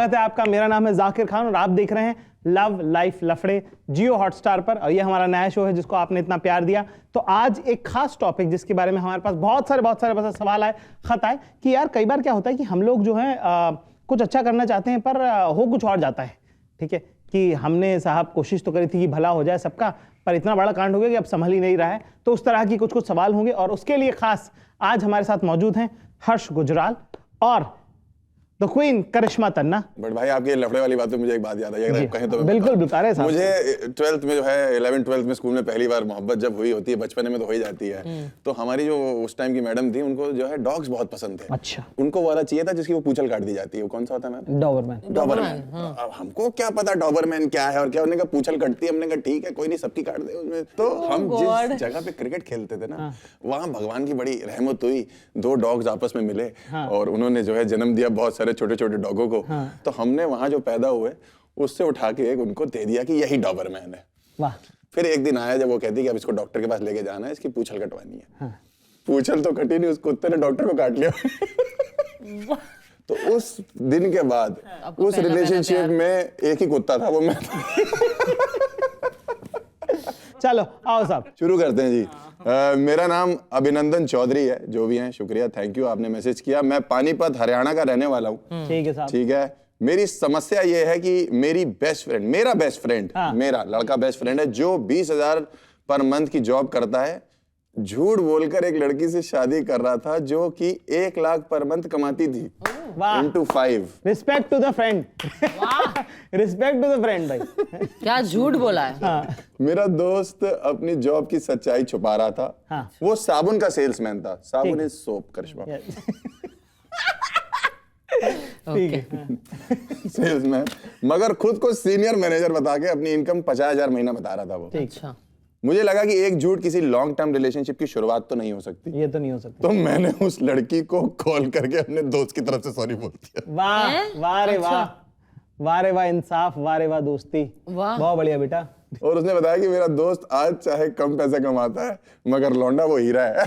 स्वागत है आपका। मेरा नाम है जाकिर खान और आप देख रहे हैं लव लाइफ लफड़े जियो हॉटस्टार पर, और ये हमारा नया शो है जिसको आपने इतना प्यार दिया। तो आज एक खास टॉपिक जिसके बारे में हमारे पास बहुत सारे बस सवाल आए, खत आए कि यार कई बार क्या होता है कि हम लोग जो है कुछ अच्छा करना चाहते हैं पर हो कुछ और जाता है। ठीक है कि हमने साहब कोशिश तो करी थी कि भला हो जाए सबका, पर इतना बड़ा कांड हो गया कि अब संभल ही नहीं रहा है। तो उस तरह की कुछ सवाल होंगे और उसके लिए खास आज हमारे साथ मौजूद हैं हर्ष गुजराल और the queen Karishma Tanna. But भाई आपकी लफड़े वाली बात पे मुझे एक बात याद आई, अगर आप कहें तो बिल्कुल बिल्कुल। मुझे 12th में जो है 11th 12th में स्कूल में पहली बार मोहब्बत जब हुई होती है, बचपन में तो हो ही जाती है, तो हमारी जो उस टाइम की मैडम थी उनको जो है डॉग्स बहुत पसंद थे। अच्छा। उनको वाला चाहिए था जिसकी वो पूंछल काट दी जाती है, वो कौन सा होता है मैम? डॉबरमैन। अब हमको क्या पता डॉबरमैन क्या है और क्या, उन्होंने कहा पूंछल कटती है, हमने कहा ठीक है कोई नहीं सबकी काट दे उसमें। तो हम जिस जगह पे क्रिकेट खेलते थे ना वहाँ भगवान की बड़ी रहमत हुई, 2 डॉग्स आपस में मिले और उन्होंने जो है जन्म दिया बहुत सारे छोटे छोटे डॉगों को। तो हमने वहां जो पैदा हुए उससे उठा के एक उनको दे दिया कि यही डॉबरमैन है। वाह। फिर एक दिन आया जब वो कहती कि अब इसको डॉक्टर के पास लेके जाना है, इसकी पूंछल कटवानी है। पूंछल तो कटी नहीं, उस कुत्ते ने डॉक्टर को काट लिया। तो उस दिन के बाद उस रिलेशनशिप में एक ही कुत्ता था, वो मैं चलो आओ साहब शुरू करते हैं जी। मेरा नाम अभिनंदन चौधरी है, जो भी हैं शुक्रिया, थैंक यू आपने मैसेज किया। मैं पानीपत हरियाणा का रहने वाला हूँ। ठीक है साहब। ठीक है। मेरी समस्या ये है कि मेरा बेस्ट फ्रेंड मेरा लड़का बेस्ट फ्रेंड है जो 20,000 पर मंथ की जॉब करता है, झूठ बोलकर एक लड़की से शादी कर रहा था जो कि 1 लाख पर मंथ कमाती थी। Into 5। Respect to the friend. Respect to the friend भाई। क्या झूठ बोला है। हाँ। मेरा दोस्त अपनी जॉब की सच्चाई छुपा रहा था। हाँ। वो साबुन का सेल्समैन था। साबुन इज सोप करिश्मा। ठीक है। सेल्समैन, मगर खुद को सीनियर मैनेजर बता के अपनी इनकम 50,000 महीना बता रहा था वो। अच्छा। मुझे लगा कि एक झूठ किसी लॉन्ग टर्म रिलेशनशिप की शुरुआत तो नहीं हो सकती। ये तो नहीं हो सकता। तो मैंने उस लड़की को कॉल करके अपने दोस्त की तरफ से सॉरी बोल दिया। वाह वाह रे वाह, वाह रे वाह इंसाफ, वाह रे वाह दोस्ती, बहुत बढ़िया बेटा। और उसने बताया कि मेरा दोस्त आज चाहे कम पैसे कमाता है मगर लौंडा वो हीरा है।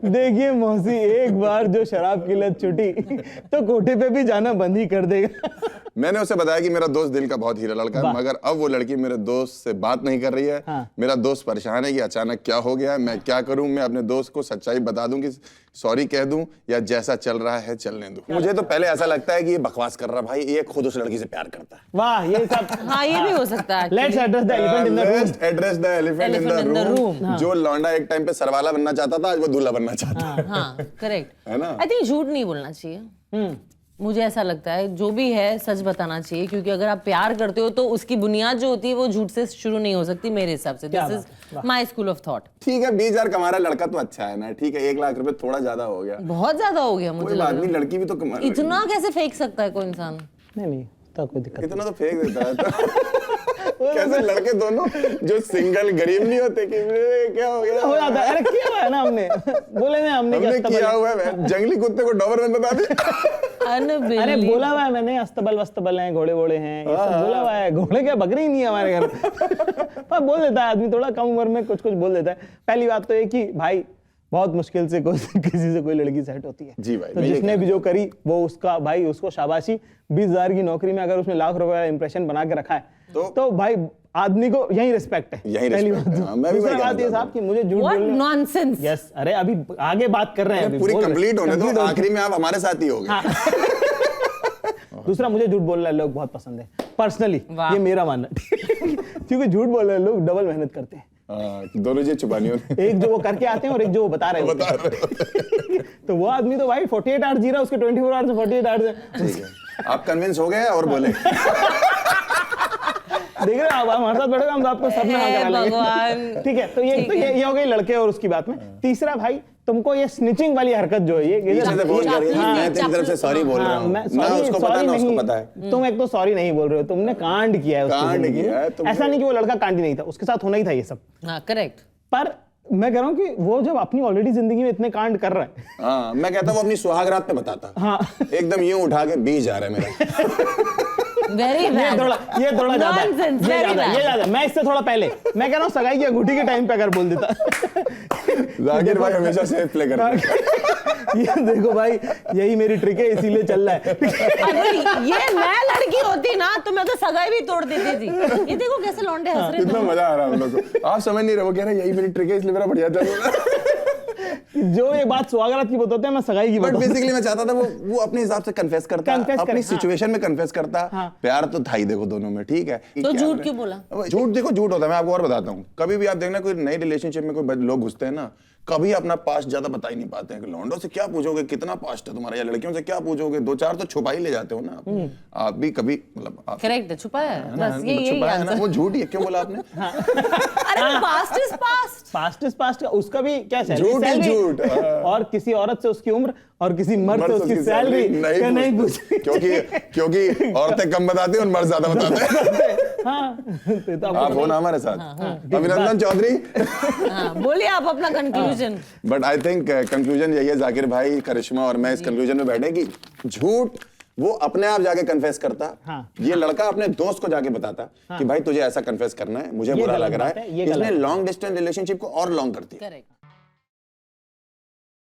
देखिए मौसी, एक बार जो शराब की लत छुटी तो कोठे पे भी जाना बंद ही कर देगा। मैंने उसे बताया कि मेरा दोस्त दिल का बहुत हीरा लड़का है, मगर अब वो लड़की मेरे दोस्त से बात नहीं कर रही है। हाँ। मेरा दोस्त परेशान है कि अचानक क्या हो गया है, मैं क्या करूं। मैं अपने दोस्त को सच्चाई बता दूं कि सॉरी कह दूं या जैसा चल रहा है चलने दूं। मुझे तो पहले ऐसा लगता है कि ये बकवास कर रहा भाई, ये खुद उस लड़की से प्यार करता है। वाह, ये सब हाँ ये भी हो सकता है। Let's address the elephant in the room. Let's address the elephant in the room. जो लौंडा एक टाइम पे सरवाला बनना चाहता था आज वो दूल्हा बनना चाहता है। हाँ करेक्ट है ना। आई थिंक झूठ नहीं बोलना चाहिए। मुझे ऐसा लगता है जो भी है सच बताना चाहिए, क्योंकि अगर आप प्यार करते हो तो उसकी बुनियाद जो होती है वो झूठ से शुरू नहीं हो सकती मेरे हिसाब से। This is my school of thought. ठीक है 20,000 कमा रहा लड़का तो अच्छा है ना, ठीक है 1 लाख रुपए थोड़ा ज्यादा हो गया, बहुत ज्यादा हो गया मुझे कोई बात नहीं, लड़की भी तो कमा रही है। इतना कैसे फेंक सकता है कोई इंसान। नहीं तो कोई दिक्कत इतना तो फेंक देता है तो कैसे लड़के दोनों जो सिंगल गरीब नहीं होते कि क्या हो गया हो जाता है। अरे किया हुआ है ना हमने, बोले ना हमने किया हुआ है। जंगली कुत्ते को डॉबरमैन बता दिया। अरे बोला हुआ है मैंने, अस्तबल वस्तबल हैं, घोड़े वोड़े हैं, ये सब बोला हुआ है। घोड़े क्या बकरी ही नहीं है हमारे घर। पर बोल देता है आदमी, थोड़ा कम उम्र में कुछ बोल देता है। पहली बात तो ये कि भाई बहुत मुश्किल से किसी से कोई लड़की सेट होती है जी भाई। तो जिसने भी जो करी वो उसका भाई, उसको शाबाशी। 20,000 की नौकरी में अगर उसने लाख रुपए का इंप्रेशन बना के रखा है तो भाई आदमी को यही रिस्पेक्ट है। यही पहली रिस्पेक्ट बात। है। मैं भी दूसरी बात ये साहब कि मुझे झूठ बोलने। नॉनसेंस। यस, अरे अभी आगे बात कर रहे हैं, पूरी कंप्लीट होने दो, आखिरी में आप हमारे साथ ही होगे। दूसरा, मुझे झूठ बोलना लोग बहुत पसंद है पर्सनली, ये मेरा मानना। क्योंकि झूठ बोल रहे लोग डबल मेहनत करते हैं। दोनों चीज छुपानी होती है। एक जो वो करके आते हैं और एक जो वो बता रहे होते हैं। तो वो आदमी तो भाई 48 आवर्स जी रहा है, उसके 24 आवर्स 48 आवर्स। आप कन्विंस हो गए और बोले देख रहे आप हमारे साथ बैठोगे, हम तो आपको सब में करा लेंगे। ठीक है, तो ये हो गई लड़के और उसकी बात में। तीसरा भाई, तुमको ये स्निचिंग वाली हरकत जो है ये मैं तेरी तरफ से सॉरी बोल रहा हूं, ना उसको पता ना उसको पता है। तुम एक तो सॉरी नहीं बोल रहे हो, तुमने कांड किया है। कांड किया है। ऐसा नहीं कि वो लड़का कांड ही नहीं था, उसके साथ होना ही था ये सब। हाँ करेक्ट। पर मैं कह रहा हूँ कि वो जब अपनी ऑलरेडी जिंदगी में इतने कांड कर रहा है। हाँ मैं कहता हूँ अपनी सुहागरात पे बताता। हाँ एकदम यूं उठा के बीज जा रहा है मेरा। Very bad. ये थोड़ा ज्यादा है। मैं इससे थोड़ा पहले, मैं कह रहा हूँ सगाई की अंगूठी के टाइम पे अगर बोल देता। जाकिर भाई हमेशा सेफ प्ले करता है। ये देखो भाई, यही मेरी ट्रिक है, इसीलिए चल रहा है। अगर ये मैं लड़की होती ना तो मैं तो सगाई भी तोड़ देती थी। ये देखो कैसे लौंडे हंस रहे कितना मजा आ रहा है हम लोग को। आप समझ नहीं रहे, वो कह रहे हैं यही मेरी ट्रिक है इसलिए मेरा बढ़िया चल रहा है। जो ये बात सुहागरात की बताते हैं, मैं सगाई की बट बताता हूं। बेसिकली मैं चाहता था वो अपने हिसाब से कन्फेस करता, अपनी सिचुएशन में कन्फेस करता। प्यार तो था ही देखो दोनों में, ठीक है। तो झूठ क्यों बोला? झूठ देखो झूठ होता है, मैं आपको और बताता हूँ। कभी भी आप देखना कोई नई रिलेशनशिप में कोई लोग घुसते हैं ना, कभी अपना पास्ट ज्यादा बता ही नहीं पाते हैं। लौंडों से क्या पूछोगे कितना पास्ट है तुम्हारा, या लड़कियों से क्या पूछोगे, दो चार तो छुपा ही ले जाते हो ना आप भी कभी, मतलब करेक्ट है, छुपाया है बस, ये यही छुपाया है ना, आंसर। वो झूठ ही है। क्यों बोला आपने? अरे past is past. Past is past का उसका भी क्या झूठ ही झूठ। और किसी औरत से उसकी उम्र और किसी मर्द से उसकी सैलरी नहीं पूछ, क्योंकि औरतें कम बताती हैं और मर्द ज्यादा बताते हैं। आप हो ना हमारे साथ, अभिनंदन चौधरी। बोलिए आप अपना conclusion. But I think conclusion यही है, जाकिर भाई, करिश्मा और मैं इस कंक्लूजन में बैठे कि झूठ वो अपने आप जाके कन्फेस करता। ये लड़का अपने दोस्त को जाके बताता कि भाई तुझे ऐसा कन्फेस करना है, मुझे बुरा लग रहा है। इसने लॉन्ग डिस्टेंस रिलेशनशिप को और लॉन्ग करती है।